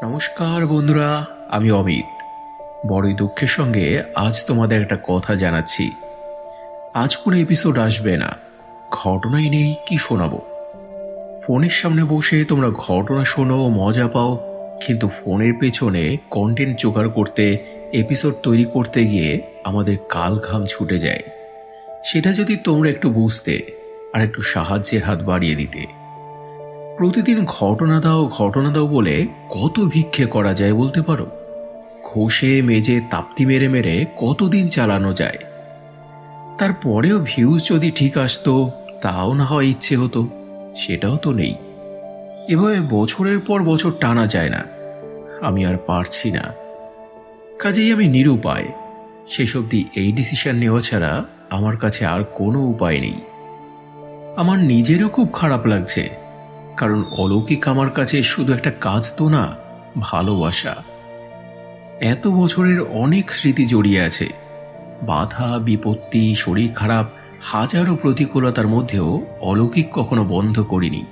নমস্কার বন্ধুরা, আমি অমিত। বড়ই দুঃখের সঙ্গে আজ তোমাদের একটা কথা জানাচ্ছি। আজ কোনো এপিসোড আসবে না, ঘটনাই নেই, কি শোনাবো। ফোনের সামনে বসে তোমরা ঘটনা শোনো, মজা পাও, কিন্তু ফোনের পেছনে কন্টেন্ট জোগাড় করতে, এপিসোড তৈরি করতে গিয়ে আমাদের কাল ঘাম ছুটে যায়। সেটা যদি তোমরা একটু বুঝতে আর একটু সাহায্যের হাত বাড়িয়ে দিতে। প্রতিদিন ঘটনা দাও বলে কত ভিক্ষে করা যায় বলতে পারো? ঘষে মেজে তাপ্তি মেরে মেরে কতদিন চালানো যায়? তারপরেও ভিউজ যদি ঠিক আসতো, তাও না হয় ইচ্ছে হতো, সেটাও তো নেই। এভাবে বছরের পর বছর টানা যায় না, আমি আর পারছি না। কাজেই আমি নিরুপায়। শেষ অবধি এই ডিসিশন নেওয়া ছাড়া আমার কাছে আর কোনো উপায় নেই। আমার নিজেরও খুব খারাপ লাগছে, কারণ অলৌকিক আমার কাছে শুধু একটা কাজ তো না, ভালোবাসা। এত বছরের অনেক স্মৃতি জড়িয়ে আছে। বাধা, বিপত্তি, শরীর খারাপ, হাজারো প্রতিকূলতার মধ্যেও অলৌকিক কখনো বন্ধ করিনি।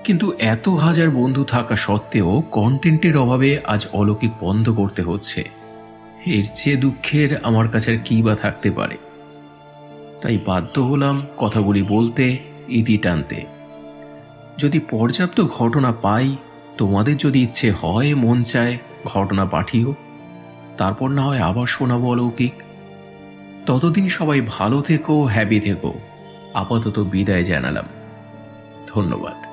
কিন্তু এত হাজার বন্ধু থাকা সত্ত্বেও কন্টেন্টের অভাবে আজ অলৌকিক বন্ধ করতে হচ্ছে। এর চেয়ে দুঃখের আমার কাছে আর কি বা থাকতে পারে। তাই বাধ্য হলাম কথাগুলি বলতে, ইতি টানতে। যদি পর্যাপ্ত ঘটনা পাই, তোমাদের যদি ইচ্ছে হয়, মন চায়, ঘটনা পাঠিও। তারপর না হয় আবার শোনাবো অলৌকিক। ততদিন সবাই ভালো থেকো, হ্যাপি থেকো। আপাতত বিদায় জানালাম। ধন্যবাদ।